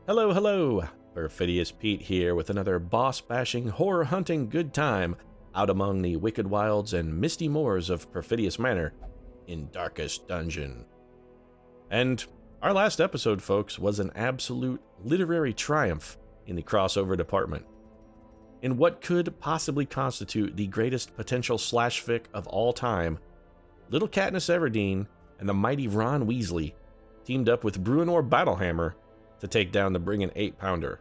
Hello, hello! Perfidious Pete here with another boss-bashing, horror-hunting good time out among the wicked wilds and misty moors of Perfidious Manor in Darkest Dungeon. And our last episode, folks, was an absolute literary triumph in the crossover department. In what could possibly constitute the greatest potential slash fic of all time, little Katniss Everdeen and the mighty Ron Weasley teamed up with Bruenor Battlehammer to take down the Bring an 8-pounder.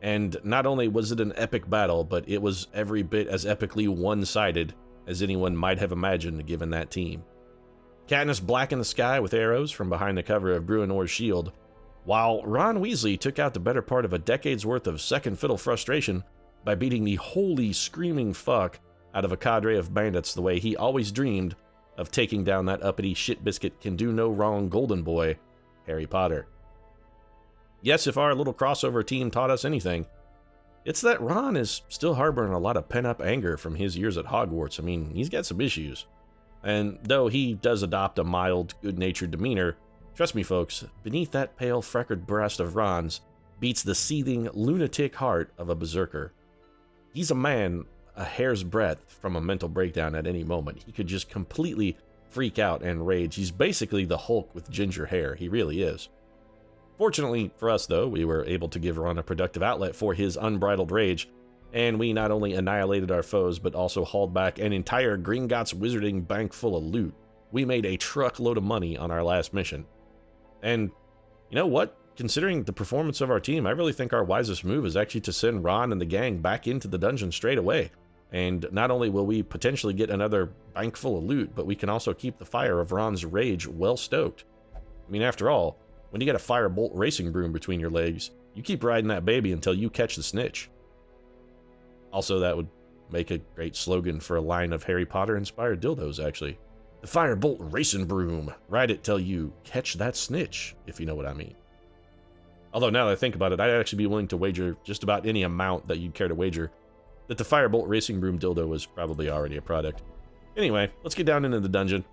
And not only was it an epic battle, but it was every bit as epically one-sided as anyone might have imagined given that team. Katniss blackened the sky with arrows from behind the cover of Bruenor's shield, while Ron Weasley took out the better part of a decade's worth of second fiddle frustration by beating the holy screaming fuck out of a cadre of bandits the way he always dreamed of taking down that uppity shitbiscuit can do no wrong golden boy, Harry Potter. Yes, if our little crossover team taught us anything, it's that Ron is still harboring a lot of pent-up anger from his years at Hogwarts. I mean, he's got some issues. And though he does adopt a mild, good-natured demeanor, trust me folks, beneath that pale, freckled breast of Ron's beats the seething, lunatic heart of a berserker. He's a man a hair's breadth from a mental breakdown at any moment. He could just completely freak out and rage. He's basically the Hulk with ginger hair. He really is. Fortunately for us, though, we were able to give Ron a productive outlet for his unbridled rage, and we not only annihilated our foes, but also hauled back an entire Gringotts wizarding bank full of loot. We made a truckload of money on our last mission. And you know what? Considering the performance of our team, I really think our wisest move is actually to send Ron and the gang back into the dungeon straight away. And not only will we potentially get another bank full of loot, but we can also keep the fire of Ron's rage well stoked. I mean, after all, when you get a firebolt racing broom between your legs, you keep riding that baby until you catch the snitch. Also, that would make a great slogan for a line of Harry Potter-inspired dildos, actually. The firebolt racing broom. Ride it till you catch that snitch, if you know what I mean. Although, now that I think about it, I'd actually be willing to wager just about any amount that you'd care to wager that the firebolt racing broom dildo was probably already a product. Anyway, let's get down into the dungeon.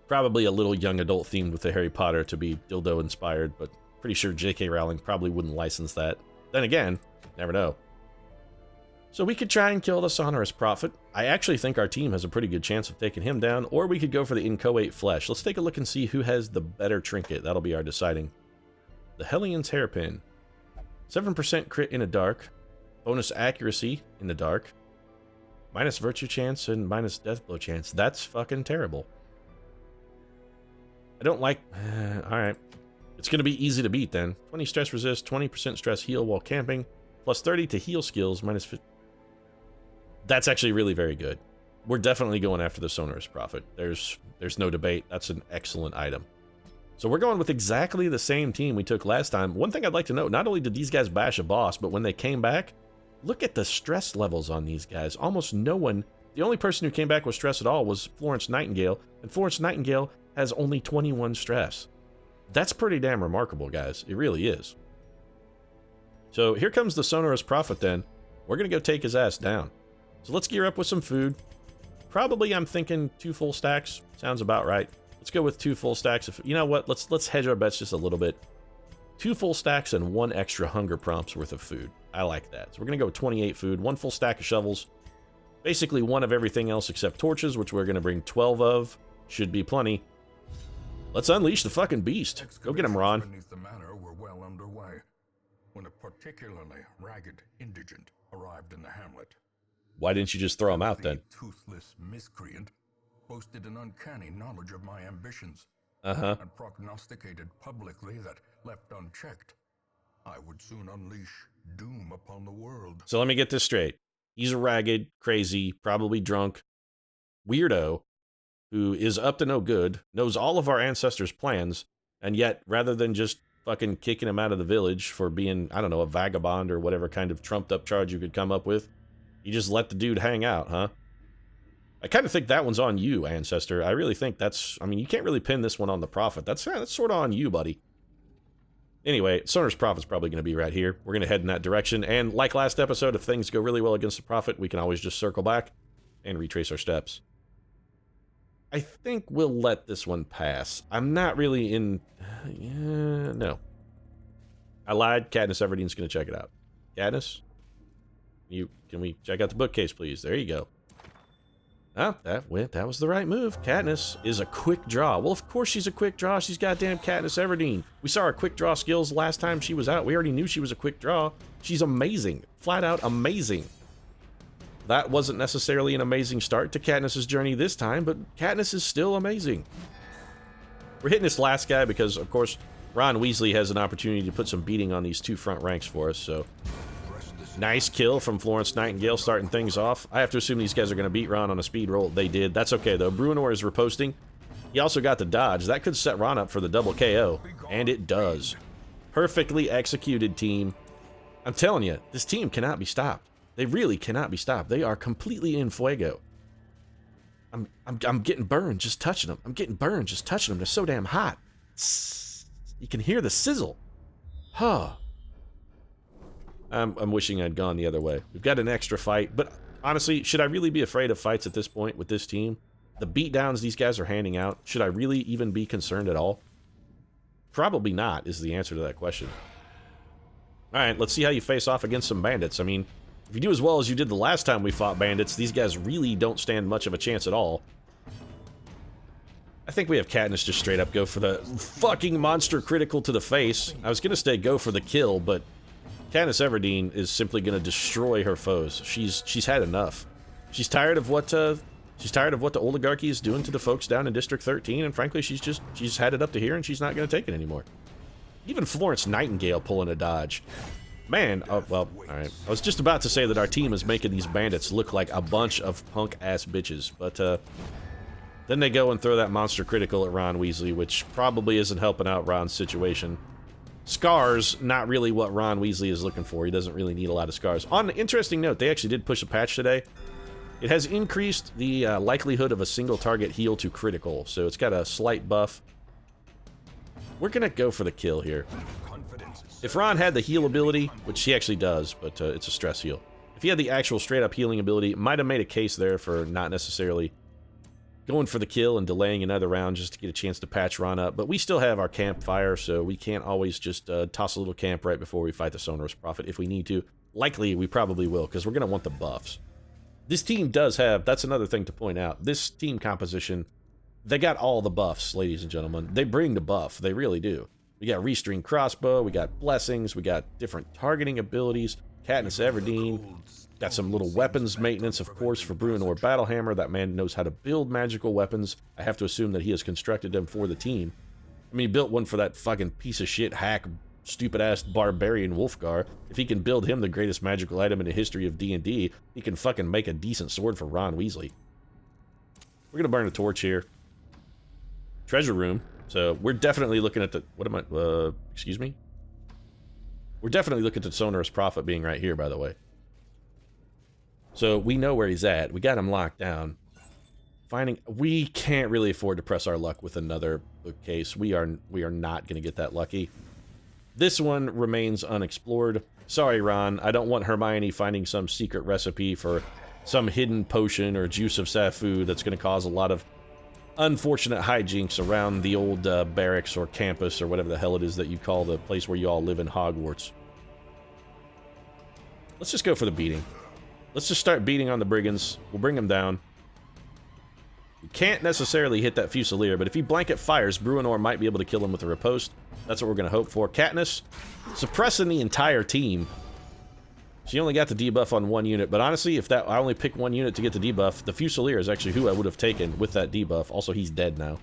Probably a little young adult themed with the Harry Potter to be dildo inspired, but pretty sure J.K. Rowling probably wouldn't license that. Then again, never know. So we could try and kill the sonorous prophet. I actually think our team has a pretty good chance of taking him down, or we could go for the inchoate flesh. Let's take a look and see who has the better trinket. That'll be our deciding. The Hellion's Hairpin. 7% crit in the dark. Bonus accuracy in the dark. Minus virtue chance and minus death blow chance. That's fucking terrible. I don't like... Alright. It's going to be easy to beat then. 20 stress resist, 20% stress heal while camping, plus 30 to heal skills, minus 50. That's actually really very good. We're definitely going after the Sonorous Prophet. There's no debate. That's an excellent item. So we're going with exactly the same team we took last time. One thing I'd like to note, not only did these guys bash a boss, but when they came back, look at the stress levels on these guys. Almost no one... The only person who came back with stress at all was Florence Nightingale, and Florence Nightingale has only 21 stress. That's pretty damn remarkable, guys. It really is. So here comes the Sonorous Prophet then. We're going to go take his ass down. So let's gear up with some food. Probably, I'm thinking 2 full stacks. Sounds about right. Let's go with 2 full stacks. You know what? Let's hedge our bets just a little bit. 2 full stacks and 1 extra hunger prompts worth of food. I like that. So we're going to go with 28 food, 1 full stack of shovels. Basically 1 of everything else except torches, which we're going to bring 12 of. Should be plenty. Let's unleash the fucking beast. Go get him, Ron. Beneath the manor were well underway when a particularly ragged indigent arrived in the hamlet. Why didn't you just throw him out then? The toothless miscreant boasted an uncanny knowledge of my ambitions. And prognosticated publicly that, left unchecked, I would soon unleash doom upon the world. So let me get this straight. He's a ragged, crazy, probably drunk weirdo who is up to no good, knows all of our ancestors' plans, and yet, rather than just fucking kicking him out of the village for being, I don't know, a vagabond or whatever kind of trumped-up charge you could come up with, you just let the dude hang out, huh? I kind of think that one's on you, Ancestor. I really think that's... I mean, you can't really pin this one on the Prophet. That's sort of on you, buddy. Anyway, Sonorous Prophet's probably going to be right here. We're going to head in that direction, and like last episode, if things go really well against the Prophet, we can always just circle back and retrace our steps. I think we'll let this one pass. I'm not really in... no. I lied. Katniss Everdeen's going to check it out. Katniss? Can we check out the bookcase, please? There you go. Oh, that was the right move. Katniss is a quick draw. Well, of course she's a quick draw. She's goddamn Katniss Everdeen. We saw her quick draw skills last time she was out. We already knew she was a quick draw. She's amazing. Flat out amazing. That wasn't necessarily an amazing start to Katniss's journey this time, but Katniss is still amazing. We're hitting this last guy because, of course, Ron Weasley has an opportunity to put some beating on these two front ranks for us, so... Nice kill from Florence Nightingale starting things off. I have to assume these guys are going to beat Ron on a speed roll. They did. That's okay, though. Bruenor is riposting. He also got the dodge. That could set Ron up for the double KO, and it does. Perfectly executed, team. I'm telling you, this team cannot be stopped. They really cannot be stopped. They are completely in fuego. I'm getting burned just touching them. I'm getting burned just touching them. They're so damn hot. You can hear the sizzle. Huh. I'm wishing I'd gone the other way. We've got an extra fight, but honestly, should I really be afraid of fights at this point with this team? The beatdowns these guys are handing out, should I really even be concerned at all? Probably not, is the answer to that question. Alright, let's see how you face off against some bandits. I mean, if you do as well as you did the last time we fought bandits, these guys really don't stand much of a chance at all. I think we have Katniss just straight up go for the fucking monster critical to the face. I was gonna say go for the kill, but Katniss Everdeen is simply going to destroy her foes. She's had enough. She's tired of what the oligarchy is doing to the folks down in District 13, and frankly, she's had it up to here, and she's not going to take it anymore. Even Florence Nightingale pulling a dodge. Man, oh, well, alright. I was just about to say that our team is making these bandits look like a bunch of punk-ass bitches, but then they go and throw that monster critical at Ron Weasley, which probably isn't helping out Ron's situation. Scars, not really what Ron Weasley is looking for. He doesn't really need a lot of scars. On an interesting note, they actually did push a patch today. It has increased the likelihood of a single target heal to critical, so it's got a slight buff. We're gonna go for the kill here. If Ron had the heal ability, which he actually does, but it's a stress heal. If he had the actual straight-up healing ability, it might have made a case there for not necessarily going for the kill and delaying another round just to get a chance to patch Ron up. But we still have our campfire, so we can't always just toss a little camp right before we fight the Sonorous Prophet if we need to. Likely, we probably will, because we're going to want the buffs. This team does have, that's another thing to point out, this team composition, they got all the buffs, ladies and gentlemen. They bring the buff, they really do. We got Restring Crossbow, we got Blessings, we got different targeting abilities, Katniss Everdeen, got some little weapons maintenance, of course, for Bruenor Battlehammer. That man knows how to build magical weapons. I have to assume that he has constructed them for the team. I mean, he built one for that fucking piece of shit, hack, stupid-ass barbarian Wolfgar. If he can build him the greatest magical item in the history of D&D, he can fucking make a decent sword for Ron Weasley. We're gonna burn a torch here. Treasure room. So, we're definitely looking at the... What am I... excuse me? We're definitely looking at the Sonorous Prophet being right here, by the way. So we know where he's at. We got him locked down. We can't really afford to press our luck with another bookcase. We are not going to get that lucky. This one remains unexplored. Sorry, Ron. I don't want Hermione finding some secret recipe for some hidden potion or juice of Safu that's going to cause a lot of unfortunate hijinks around the old barracks or campus or whatever the hell it is that you call the place where you all live in Hogwarts. Let's just go for the beating. Let's just start beating on the brigands. We'll bring them down. We can't necessarily hit that Fusilier, but if he blanket fires, Bruenor might be able to kill him with a riposte. That's what we're going to hope for. Katniss, suppressing the entire team. She only got the debuff on one unit, but honestly, if I only pick one unit to get the debuff, the Fusilier is actually who I would have taken with that debuff. Also, he's dead now.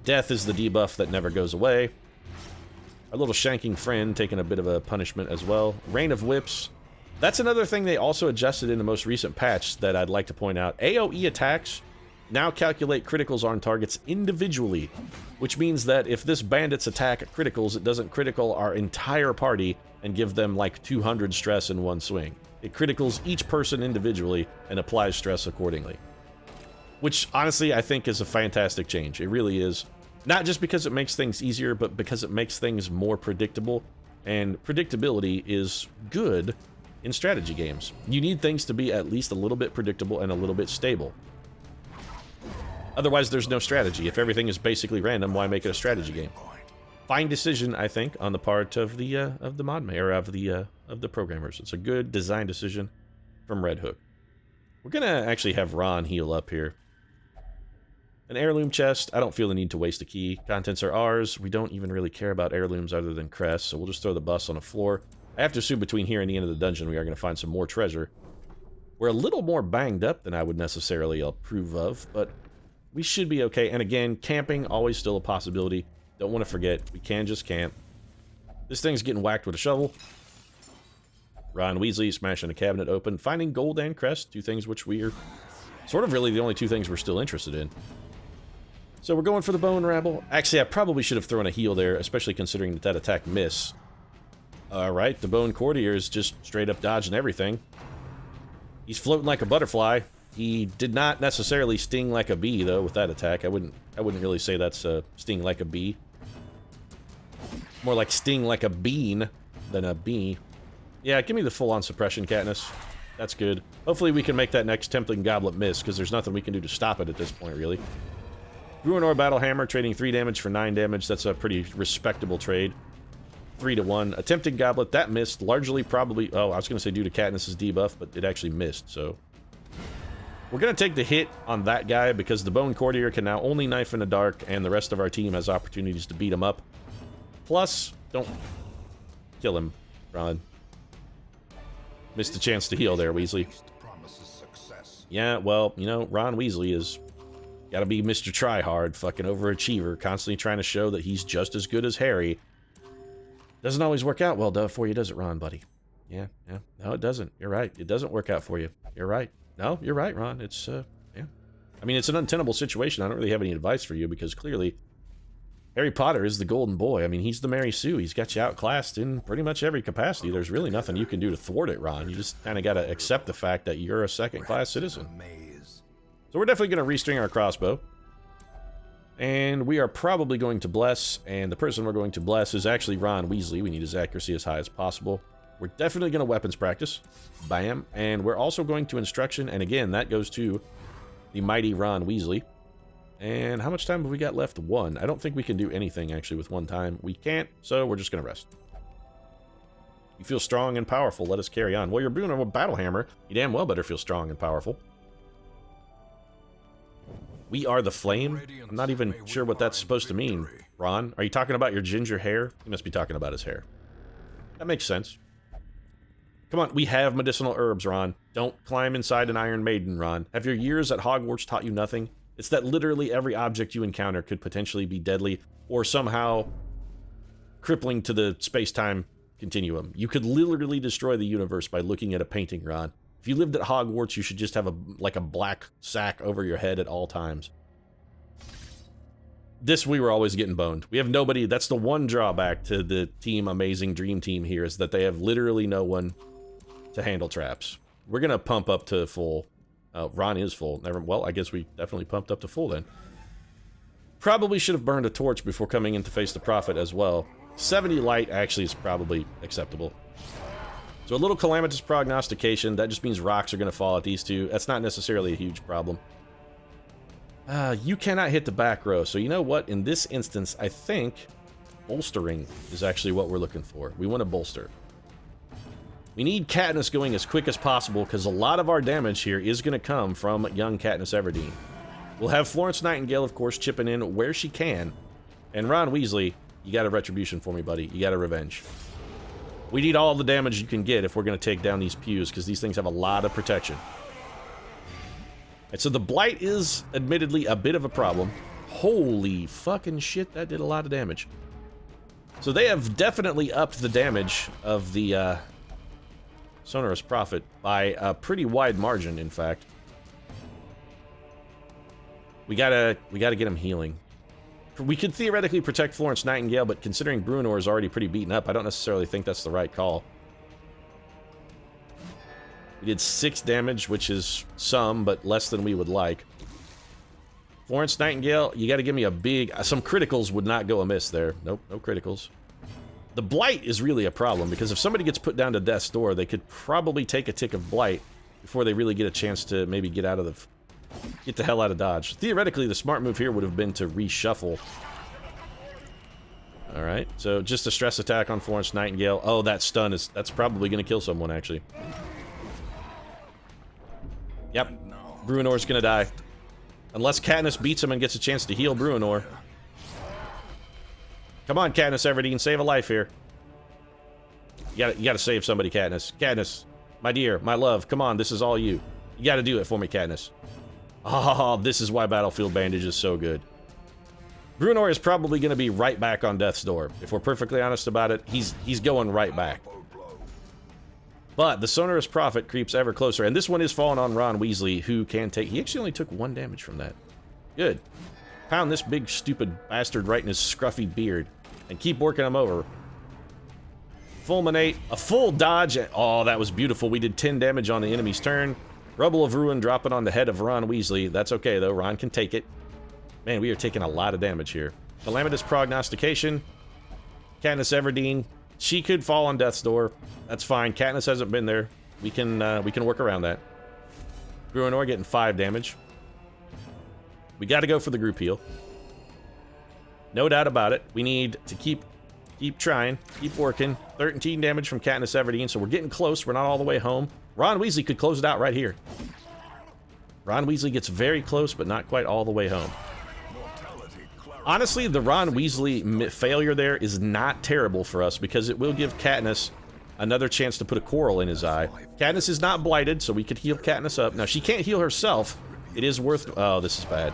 Death is the debuff that never goes away. Our little shanking friend taking a bit of a punishment as well. Rain of Whips. That's another thing they also adjusted in the most recent patch that I'd like to point out. AoE attacks now calculate criticals on targets individually, which means that if this bandit's attack criticals, it doesn't critical our entire party and give them like 200 stress in one swing. It criticals each person individually and applies stress accordingly. Which, honestly, I think is a fantastic change. It really is. Not just because it makes things easier, but because it makes things more predictable. And predictability is good in strategy games. You need things to be at least a little bit predictable and a little bit stable. Otherwise, there's no strategy. If everything is basically random, why make it a strategy game? fine decision, I think, on the part of the mod maker, of the programmers. It's a good design decision from Red Hook. We're gonna actually have Ron heal up here. An heirloom chest. I don't feel the need to waste a key. Contents are ours. We don't even really care about heirlooms other than crests, so we'll just throw the bus on the floor. I have to assume between here and the end of the dungeon we are going to find some more treasure. We're a little more banged up than I would necessarily approve of, but we should be okay. And again, camping, always still a possibility. Don't want to forget, we can just camp. This thing's getting whacked with a shovel. Ron Weasley smashing a cabinet open, finding gold and crest, two things which we are sort of really the only two things we're still interested in. So we're going for the bone rabble. Actually, I probably should have thrown a heal there, especially considering that that attack missed. Alright, the bone courtier is just straight up dodging everything. He's floating like a butterfly. He did not necessarily sting like a bee, though, with that attack. I wouldn't really say that's sting like a bee. More like sting like a bean than a bee. Yeah, give me the full-on suppression, Katniss. That's good. Hopefully we can make that next Tempting Goblet miss, because there's nothing we can do to stop it at this point, really. Bruenor Battle Hammer, trading 3 damage for 9 damage. That's a pretty respectable trade. 3-1. A Tempting Goblet, that missed, largely probably... Oh, I was going to say due to Katniss's debuff, but it actually missed, so... We're going to take the hit on that guy, because the Bone Courtier can now only knife in the dark, and the rest of our team has opportunities to beat him up. Plus, don't kill him, Ron. Missed a chance to heal there, Weasley. Yeah, well, you know, Ron Weasley is... Gotta be Mr. Tryhard, fucking overachiever, constantly trying to show that he's just as good as Harry. Doesn't always work out well, for you, does it, Ron, buddy? Yeah. No, it doesn't. You're right. It doesn't work out for you. You're right. No, you're right, Ron. It's, yeah. I mean, it's an untenable situation. I don't really have any advice for you, because clearly Harry Potter is the golden boy. I mean, he's the Mary Sue. He's got you outclassed in pretty much every capacity. There's really nothing you can do to thwart it, Ron. You just kind of gotta accept the fact that you're a second-class citizen. So we're definitely going to restring our crossbow. And we are probably going to bless, and the person we're going to bless is actually Ron Weasley. We need his accuracy as high as possible. We're definitely going to weapons practice. Bam. And we're also going to instruction, and again, that goes to the mighty Ron Weasley. And how much time have we got left? 1. I don't think we can do anything, actually, with 1 time. We can't, so we're just going to rest. You feel strong and powerful. Let us carry on. Well, you're doing a battle hammer. You damn well better feel strong and powerful. We are the flame? I'm not even sure what that's supposed to mean. Ron, are you talking about your ginger hair? He must be talking about his hair. That makes sense. Come on, we have medicinal herbs, Ron. Don't climb inside an Iron Maiden, Ron. Have your years at Hogwarts taught you nothing? It's that literally every object you encounter could potentially be deadly or somehow crippling to the space-time continuum. You could literally destroy the universe by looking at a painting, Ron. If you lived at Hogwarts, you should just have a black sack over your head at all times. This, we were always getting boned. We have nobody. That's the one drawback to the Team Amazing Dream Team here, is that they have literally no one to handle traps. We're going to pump up to full. Ron is full. Well, I guess we definitely pumped up to full then. Probably should have burned a torch before coming in to face the Prophet as well. 70 light actually is probably acceptable. So a little calamitous prognostication, that just means rocks are going to fall at these two. That's not necessarily a huge problem. You cannot hit the back row, so you know what? In this instance, I think bolstering is actually what we're looking for. We want to bolster. We need Katniss going as quick as possible, because a lot of our damage here is going to come from young Katniss Everdeen. We'll have Florence Nightingale, of course, chipping in where she can. And Ron Weasley, you got a retribution for me, buddy. You got a revenge. We need all the damage you can get if we're going to take down these pews, because these things have a lot of protection. And so the Blight is admittedly a bit of a problem. Holy fucking shit, that did a lot of damage. So they have definitely upped the damage of the Sonorous Prophet by a pretty wide margin, in fact. We gotta get him healing. We could theoretically protect Florence Nightingale, but considering Bruenor is already pretty beaten up, I don't necessarily think that's the right call. We did 6 damage, which is some, but less than we would like. Florence Nightingale, you gotta give me a big... Some criticals would not go amiss there. Nope, no criticals. The Blight is really a problem, because if somebody gets put down to death's door, they could probably take a tick of Blight before they really get a chance to maybe get out of the... Get the hell out of Dodge. Theoretically, the smart move here would have been to reshuffle. Alright, so just a stress attack on Florence Nightingale. Oh, that stun that's probably gonna kill someone, actually. Yep, Bruenor's gonna die. Unless Katniss beats him and gets a chance to heal Bruenor. Come on, Katniss Everdeen, save a life here. You gotta save somebody, Katniss. Katniss, my dear, my love, come on, this is all you. You gotta do it for me, Katniss. Oh, this is why Battlefield Bandage is so good. Bruenor is probably going to be right back on death's door. If we're perfectly honest about it, he's going right back. But the Sonorous Prophet creeps ever closer, and this one is falling on Ron Weasley, who can take... He actually only took 1 damage from that. Good. Pound this big, stupid bastard right in his scruffy beard, and keep working him over. Fulminate, a full dodge, and... Oh, that was beautiful. We did 10 damage on the enemy's turn. Rubble of Ruin dropping on the head of Ron Weasley. That's okay, though. Ron can take it. Man, we are taking a lot of damage here. Calamitous Prognostication. Katniss Everdeen. She could fall on death's door. That's fine. Katniss hasn't been there. We can work around that. Bruenor getting 5 damage. We got to go for the group heal. No doubt about it. We need to keep trying, keep working. 13 damage from Katniss Everdeen, so we're getting close. We're not all the way home. Ron Weasley could close it out right here. Ron Weasley gets very close, but not quite all the way home. Honestly, the Ron Weasley failure there is not terrible for us because it will give Katniss another chance to put a coral in his eye. Katniss is not blighted, so we could heal Katniss up. Now, she can't heal herself. It is worth... Oh, this is bad.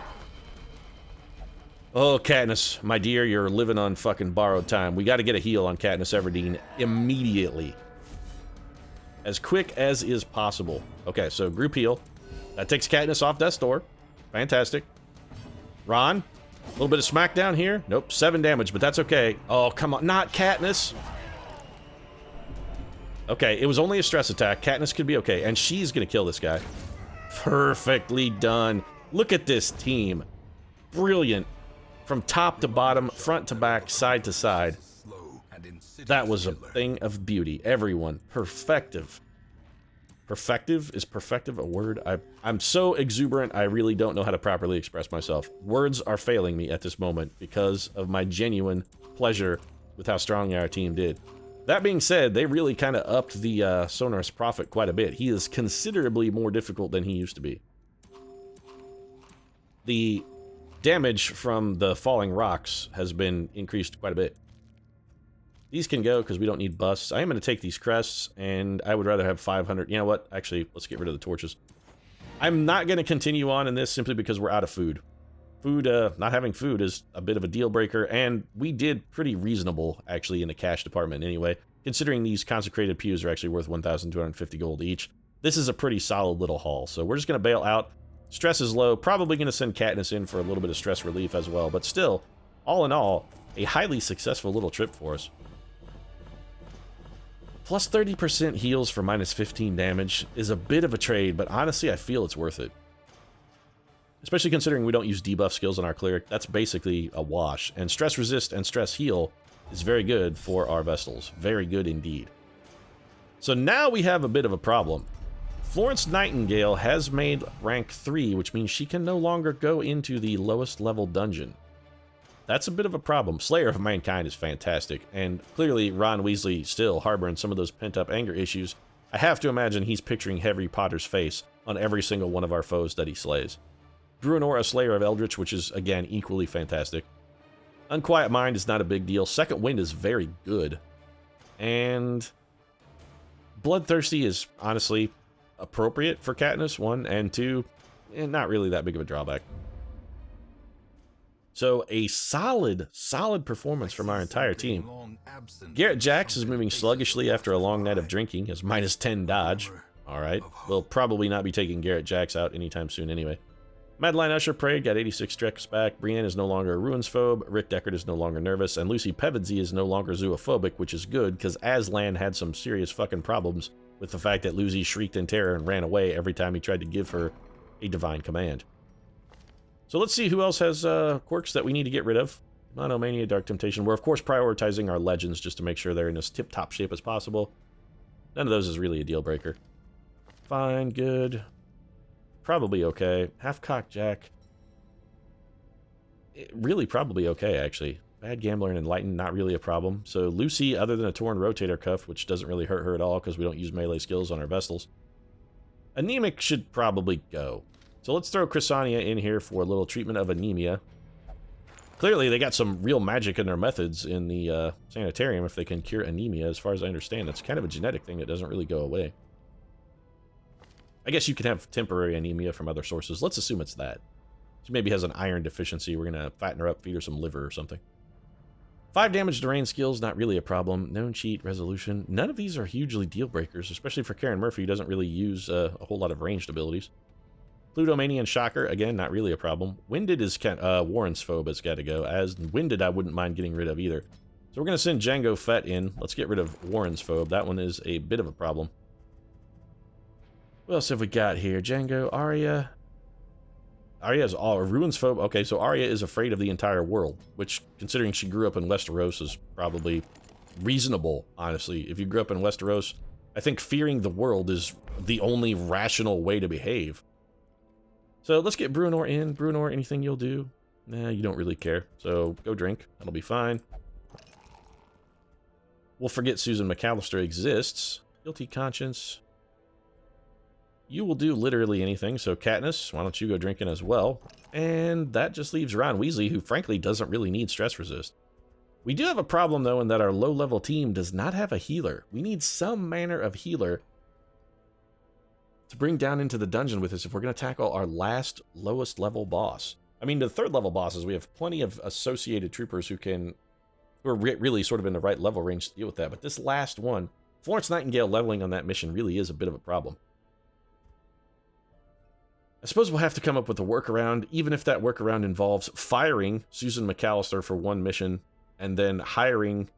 Oh, Katniss, my dear, you're living on fucking borrowed time. We got to get a heal on Katniss Everdeen immediately. As quick as is possible. Okay, so group heal. That takes Katniss off death's door. Fantastic. Ron, a little bit of smackdown here. Nope, 7 damage, but that's okay. Oh, come on, not Katniss. Okay, it was only a stress attack. Katniss could be okay, and she's gonna kill this guy. Perfectly done. Look at this team. Brilliant. From top to bottom, front to back, side to side. That was a thing of beauty. Everyone. Perfective. Perfective? Is perfective a word? I'm so exuberant, I really don't know how to properly express myself. Words are failing me at this moment because of my genuine pleasure with how strong our team did. That being said, they really kind of upped the Sonorous Prophet quite a bit. He is considerably more difficult than he used to be. The damage from the falling rocks has been increased quite a bit. These can go because we don't need busts. I am going to take these crests, and I would rather have 500. You know what? Actually, let's get rid of the torches. I'm not going to continue on in this simply because we're out of food. Not having food is a bit of a deal breaker, and we did pretty reasonable, actually, in the cash department anyway, considering these consecrated pews are actually worth 1,250 gold each. This is a pretty solid little haul, so we're just going to bail out. Stress is low. Probably going to send Katniss in for a little bit of stress relief as well, but still, all in all, a highly successful little trip for us. Plus 30% heals for minus 15 damage is a bit of a trade, but honestly, I feel it's worth it. Especially considering we don't use debuff skills on our cleric. That's basically a wash. And stress resist and stress heal is very good for our Vestals. Very good indeed. So now we have a bit of a problem. Florence Nightingale has made rank 3, which means she can no longer go into the lowest level dungeon. That's a bit of a problem. Slayer of Mankind is fantastic, and clearly Ron Weasley still harboring some of those pent-up anger issues. I have to imagine he's picturing Harry Potter's face on every single one of our foes that he slays. Bruenor, a Slayer of Eldritch, which is, again, equally fantastic. Unquiet Mind is not a big deal. Second Wind is very good. And Bloodthirsty is, honestly, appropriate for Katniss, 1, and 2, not really that big of a drawback. So, a solid performance from our entire team. Garrett Jax is moving sluggishly after a long night of drinking, has minus 10 dodge. Alright, we'll probably not be taking Garrett Jax out anytime soon anyway. Madeline Usher Parade got 86 stress back, Brienne is no longer a ruins phobe, Rick Deckard is no longer nervous, and Lucy Pevensey is no longer zoophobic, which is good, because Aslan had some serious fucking problems with the fact that Lucy shrieked in terror and ran away every time he tried to give her a divine command. So let's see who else has quirks that we need to get rid of. Monomania, Dark Temptation. We're, of course, prioritizing our legends just to make sure they're in as tip-top shape as possible. None of those is really a deal breaker. Fine, good. Probably okay. Half-cocked Jack. Really probably okay, actually. Bad Gambler and Enlightened, not really a problem. So Lucy, other than a torn rotator cuff, which doesn't really hurt her at all because we don't use melee skills on our Vestals. Anemic should probably go. So let's throw Chrysania in here for a little treatment of anemia. Clearly, they got some real magic in their methods in the sanitarium if they can cure anemia, as far as I understand. That's kind of a genetic thing that doesn't really go away. I guess you can have temporary anemia from other sources. Let's assume it's that. She maybe has an iron deficiency. We're going to fatten her up, feed her some liver or something. 5 damage to range skills, not really a problem. Known cheat, resolution. None of these are hugely deal breakers, especially for Karen Murphy, who doesn't really use a whole lot of ranged abilities. Plutomanian Shocker, again, not really a problem. Winded is Warren's Phobe has got to go. As Winded, I wouldn't mind getting rid of either. So we're going to send Django Fett in. Let's get rid of Warren's Phobe. That one is a bit of a problem. What else have we got here? Django, Arya. Arya's Ruin's Phobe. Okay, so Arya is afraid of the entire world, which, considering she grew up in Westeros, is probably reasonable, honestly. If you grew up in Westeros, I think fearing the world is the only rational way to behave. So let's get Bruenor in. Bruenor, anything you'll do? Nah, you don't really care. So go drink. That'll be fine. We'll forget Susan McAllister exists. Guilty conscience. You will do literally anything. So Katniss, why don't you go drinking as well? And that just leaves Ron Weasley, who frankly doesn't really need stress resist. We do have a problem, though, in that our low-level team does not have a healer. We need some manner of healer to bring down into the dungeon with us if we're going to tackle our last lowest level boss. I mean, the 3rd level bosses, we have plenty of associated troopers who are really sort of in the right level range to deal with that. But this last one, Florence Nightingale leveling on that mission really is a bit of a problem. I suppose we'll have to come up with a workaround, even if that workaround involves firing Susan McAllister for one mission and then hiring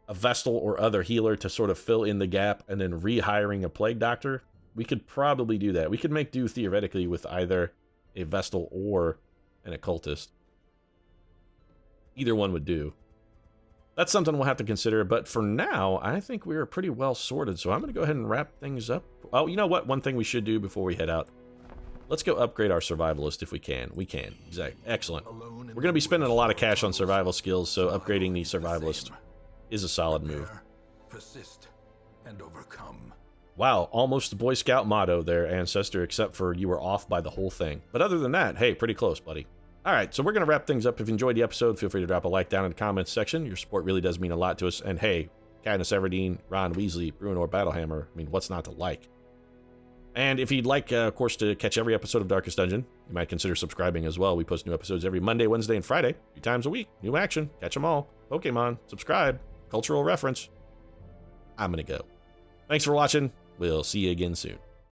a Vestal or other healer to sort of fill in the gap and then rehiring a Plague Doctor. We could probably do that. We could make do theoretically with either a Vestal or an Occultist. Either one would do. That's something we'll have to consider, but for now, I think we're pretty well sorted, so I'm going to go ahead and wrap things up. Oh, you know what? One thing we should do before we head out. Let's go upgrade our Survivalist if we can. We can. Exactly. Excellent. We're going to be spending a lot of cash on survival skills, so upgrading the Survivalist is a solid move. Persist and overcome. Wow, almost the Boy Scout motto there, Ancestor, except for you were off by the whole thing. But other than that, hey, pretty close, buddy. All right, so we're going to wrap things up. If you enjoyed the episode, feel free to drop a like down in the comments section. Your support really does mean a lot to us. And hey, Katniss Everdeen, Ron Weasley, Bruenor Battlehammer, I mean, what's not to like? And if you'd like, of course, to catch every episode of Darkest Dungeon, you might consider subscribing as well. We post new episodes every Monday, Wednesday, and Friday, 3 times a week. New action, catch them all. Pokemon, subscribe, cultural reference. I'm going to go. Thanks for watching. We'll see you again soon.